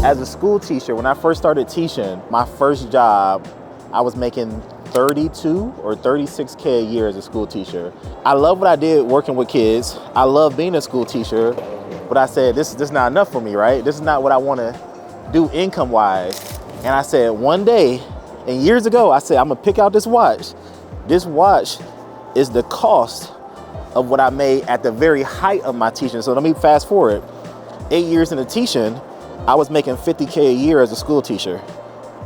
As a school teacher, when I first started teaching, my first job, I was making 32 or 36K a year as a school teacher. I love what I did working with kids. I love being a school teacher, but I said, this is not enough for me, right? This is not what I want to do income-wise. And I said, one day, and years ago, I said, I'm gonna pick out this watch. This watch is the cost of what I made at the very height of my teaching. So let me fast forward. 8 years into teaching, I was making 50K a year as a school teacher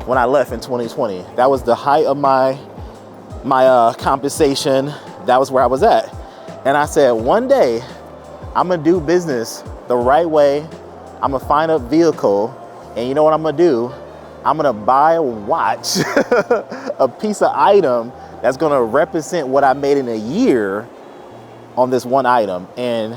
when I left in 2020. That was the height of my compensation. That was where I was at. And I said, one day, I'm gonna do business the right way. I'm gonna find a vehicle, and you know what I'm gonna do? I'm gonna buy a watch, a piece of item that's gonna represent what I made in a year on this one item. And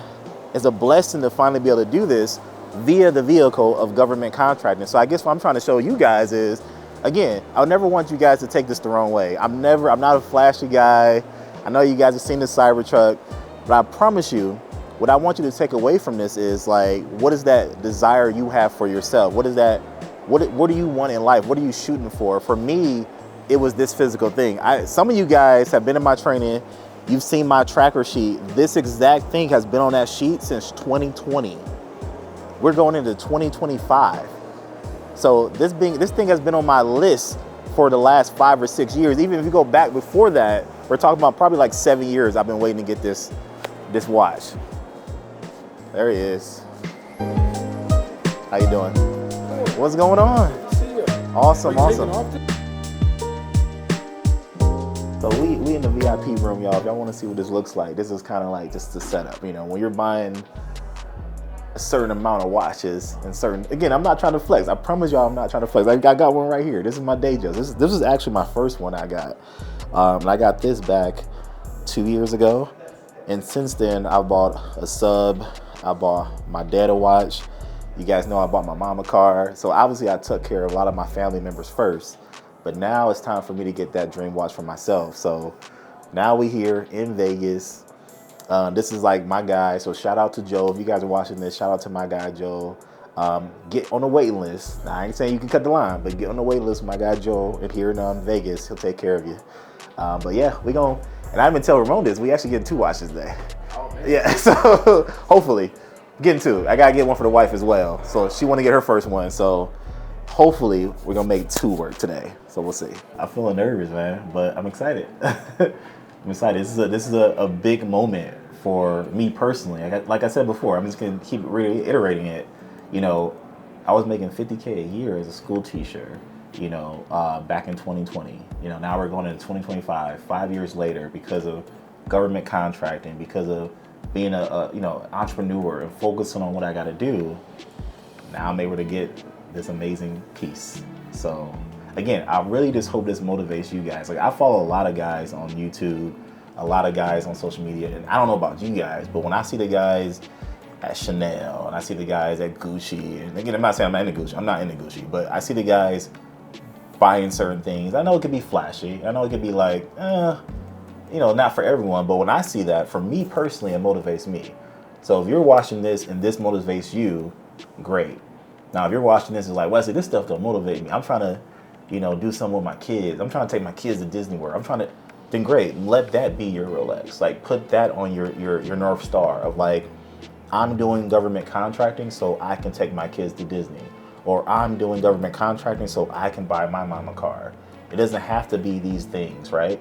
it's a blessing to finally be able to do this via the vehicle of government contracting. So I guess what I'm trying to show you guys is, again, I would never want you guys to take this the wrong way. I'm not a flashy guy. I know you guys have seen the Cybertruck, but I promise you, what I want you to take away from this is like, what is that desire you have for yourself? What is that? What do you want in life? What are you shooting for? For me, it was this physical thing. Some of you guys have been in my training. You've seen my tracker sheet. This exact thing has been on that sheet since 2020. We're going into 2025. So this thing has been on my list for the last 5 or 6 years. Even if you go back before that, we're talking about probably like 7 years I've been waiting to get this watch. There he is. How you doing? What's going on? Awesome. So we in the VIP room, y'all. If y'all want to see what this looks like, this is kind of like just the setup. You know, when you're buying a certain amount of watches and again, I'm not trying to flex. I promise y'all I'm not trying to flex. I got one right here. This is my day job. This is actually my first one I got. And I got this back 2 years ago. And since then, I bought a sub. I bought my dad a watch. You guys know I bought my mom a car. So obviously I took care of a lot of my family members first. But now it's time for me to get that dream watch for myself. So now we here in Vegas. This is like my guy, so shout out to Joe. If you guys are watching this, shout out to my guy, Joe. Get on the waiting list. Now, I ain't saying you can cut the line, but get on the waiting list with my guy, Joe. And here in Vegas, he'll take care of you. But yeah, we gon', and I didn't even tell Ramon this, we actually getting 2 watches today. Oh, man. Yeah, so hopefully, getting 2. I gotta get one for the wife as well. So she wanna get her first one, so hopefully we're gonna make 2 work today. So we'll see. I'm feeling nervous, man, but I'm excited. I'm excited. This is a big moment for me personally. Like I said before, I'm just gonna keep reiterating it. You know, I was making 50K a year as a school teacher, you know, back in 2020. You know, now we're going into 2025, 5 years later, because of government contracting, because of being a entrepreneur and focusing on what I got to do. Now I'm able to get this amazing piece. So again, I really just hope this motivates you guys. Like, I follow a lot of guys on YouTube, a lot of guys on social media, and I don't know about you guys, but when I see the guys at Chanel and I see the guys at Gucci, and again, I'm not saying I'm into Gucci, I'm not into Gucci, but I see the guys buying certain things. I know it could be flashy. I know it could be like, you know, not for everyone, but when I see that, for me personally, it motivates me. So if you're watching this and this motivates you, great. Now, if you're watching this and like, Wesley, this stuff don't motivate me. I'm trying to, you know, do something with my kids. I'm trying to take my kids to Disney World. Then great, let that be your Rolex. Like, put that on your North Star of like, I'm doing government contracting so I can take my kids to Disney. Or I'm doing government contracting so I can buy my mom a car. It doesn't have to be these things, right?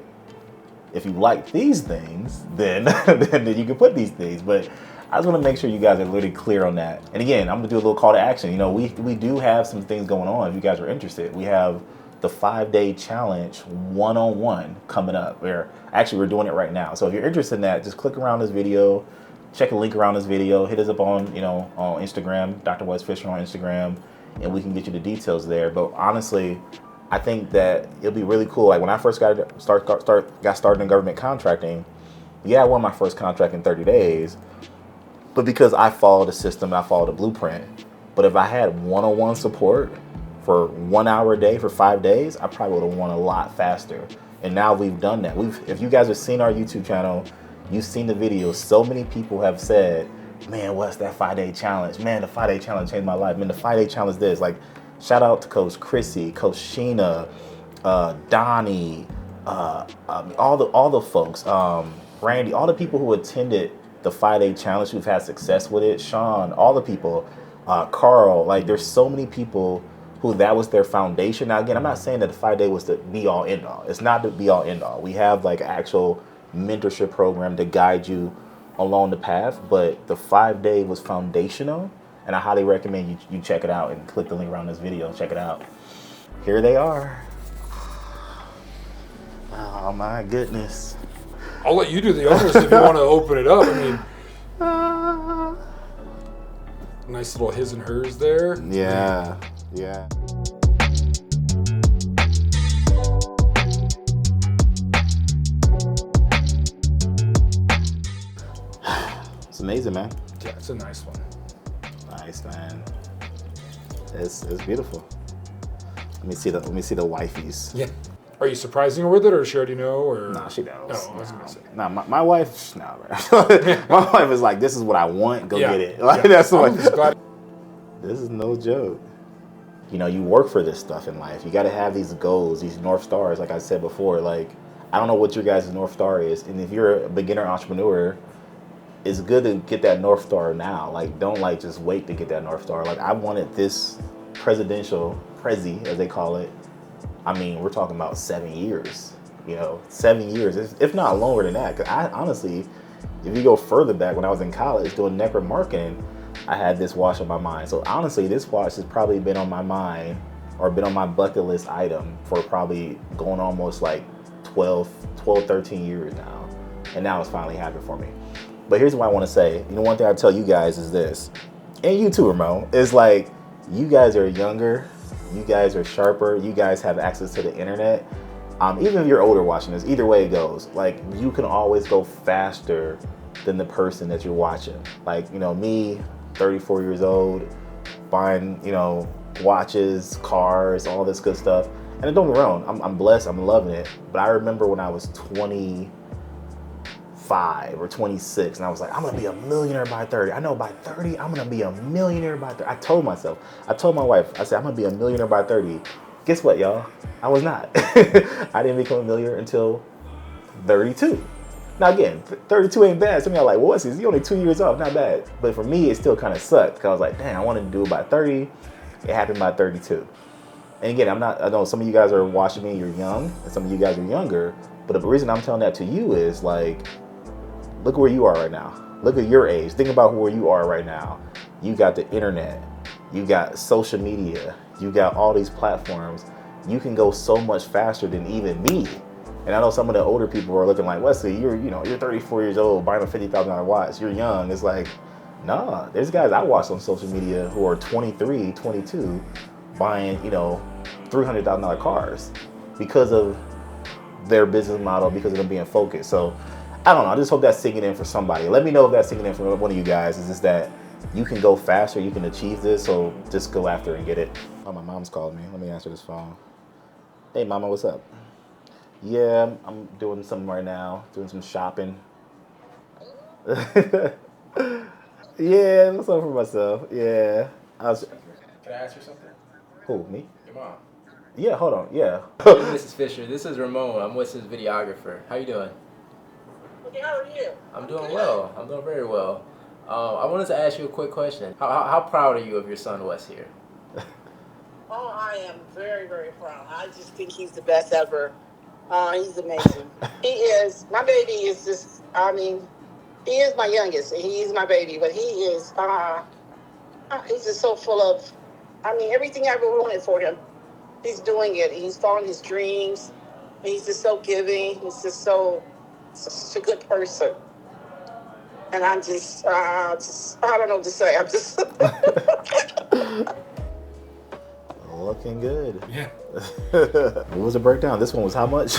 If you like these things, then you can put these things. But I just want to make sure you guys are really clear on that. And again, I'm gonna do a little call to action. You know, we do have some things going on if you guys are interested. We have the 5-day challenge one-on-one coming up. We're doing it right now. So if you're interested in that, just click around this video, check a link around this video, hit us up on Instagram, Dr. Wes Fisher on Instagram, and we can get you the details there. But honestly, I think that it'll be really cool. Like when I first got started in government contracting, yeah, I won my first contract in 30 days, but because I followed the system, I followed the blueprint. But if I had one-on-one support for 1 hour a day for 5 days, I probably would have won a lot faster. And now we've done that. If you guys have seen our YouTube channel, you've seen the videos. So many people have said, man, what's that 5-day challenge? Man, the 5-day challenge changed my life. Man, the 5-day challenge this. Like, shout out to Coach Chrissy, Coach Sheena, Donnie, all the folks, Randy, all the people who attended the 5-day challenge who've had success with it. Sean, all the people, Carl. Like, there's so many people who that was their foundation. Now, again, I'm not saying that the 5-day was the be all end all. It's not the be all end all. We have like actual mentorship program to guide you along the path, but the 5-day was foundational, and I highly recommend you check it out and click the link around this video and check it out. Here they are. Oh my goodness. I'll let you do the honors if you want to open it up. I mean, nice little his and hers there. Yeah, yeah. It's amazing, man. Yeah, it's a nice one. Nice, man. It's beautiful. Let me see the wifeys. Yeah. Are you surprising her with it, or she already know? Or Nah, she knows. Oh, I was gonna say. Nah, my wife. Nah, man. My wife is like, this is what I want. Go get it. Like that's what. This is no joke. You know, you work for this stuff in life. You got to have these goals, these North Stars. Like I said before, like I don't know what your guys' North Star is, and if you're a beginner entrepreneur, it's good to get that North Star now. Like, don't like just wait to get that North Star. Like, I wanted this presidential Prezi, as they call it. I mean, we're talking about 7 years. You know, 7 years, if not longer than that. Because I honestly, if you go further back, when I was in college doing network marketing, I had this watch on my mind. So honestly, this watch has probably been on my mind or been on my bucket list item for probably going almost like 12, 13 years now. And now it's finally happened for me. But here's what I want to say. You know, one thing I tell you guys is this, and you too, Ramon, is like, you guys are younger, you guys are sharper, you guys have access to the internet. Even if you're older watching this, either way it goes, like, you can always go faster than the person that you're watching. Like, you know, me, 34 years old, buying, you know, watches, cars, all this good stuff. And don't get me wrong, I'm blessed, I'm loving it. But I remember when I was 25 or 26, and I was like, I'm gonna be a millionaire by 30. I know by 30, I'm gonna be a millionaire by 30. I told my wife, I said, I'm gonna be a millionaire by 30. Guess what, y'all? I was not. I didn't become a millionaire until 32. Now again, 32 ain't bad. Some of y'all are like, well, what's this? You're only 2 years off, not bad. But for me, it still kind of sucked, because I was like, dang, I wanted to do it by 30. It happened by 32. And again, I know some of you guys are watching me, you're young, and some of you guys are younger, but the reason I'm telling that to you is like, look where you are right now. Look at your age. Think about where you are right now. You got the internet, you got social media, you got all these platforms. You can go so much faster than even me. And I know some of the older people are looking like, Wesley, you're 34 years old, buying a $50,000 watch. You're young. It's like, nah, there's guys I watch on social media who are 23, 22, buying, $300,000 cars because of their business model, because of them being focused. So I don't know. I just hope that's sinking in for somebody. Let me know if that's sinking in for one of you guys. Is just that you can go faster, you can achieve this, so just go after it and get it. Oh, my mom's called me. Let me answer this phone. Hey, mama, what's up? Yeah, I'm doing something right now, doing some shopping. Yeah, what's up for myself? Yeah. Can I ask you something? Who, me? Your mom. Yeah, hold on, yeah. Hey, Mrs. Fisher, this is Ramon. I'm Wes's videographer. How you doing? Okay, how are you? I'm doing well. I'm doing very well. I wanted to ask you a quick question. How proud are you of your son, Wes, here? Oh, I am very, very proud. I just think he's the best ever. He's amazing. He is. My baby is just, he is my youngest, and he is my baby, but he is, he's just so full of, everything I ever wanted for him. He's doing it. He's following his dreams. He's just so giving. He's just such a good person. And I'm just, I don't know what to say. I'm just... Looking good. Yeah. What was the breakdown? This one was how much?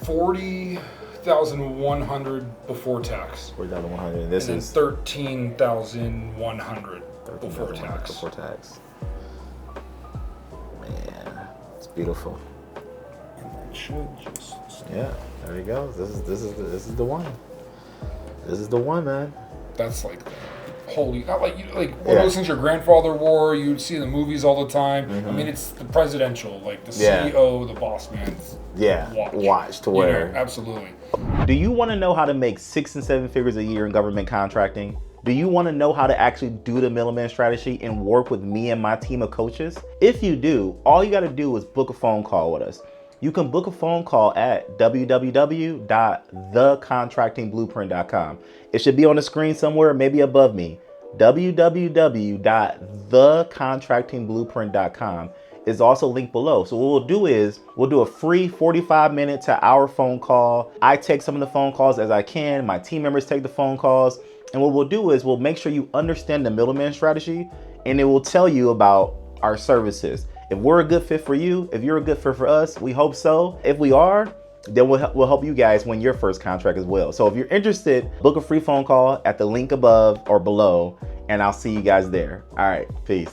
40,100 before tax. 40,100. This and is 13,100 before tax. Before tax. Man, it's beautiful. And that should just. Yeah, there you go. This is the one. This is the one, man. That's like holy, not like one of those things your grandfather wore, you'd see in the movies all the time. I mean, it's the presidential, like the CEO, the boss man's watch to wear. You know, absolutely. Do you want to know how to make 6 and 7 figures a year in government contracting? Do you want to know how to actually do the middleman strategy and work with me and my team of coaches? If you do, all you got to do is book a phone call with us. You can book a phone call at www.thecontractingblueprint.com. It should be on the screen somewhere, maybe above me. www.thecontractingblueprint.com is also linked below. So what we'll do is we'll do a free 45-minute to hour phone call. I take some of the phone calls as I can. My team members take the phone calls. And what we'll do is we'll make sure you understand the middleman strategy, and it will tell you about our services. If we're a good fit for you, if you're a good fit for us, we hope so. If we are, then we'll help you guys win your first contract as well. So if you're interested, book a free phone call at the link above or below, and I'll see you guys there. All right, peace.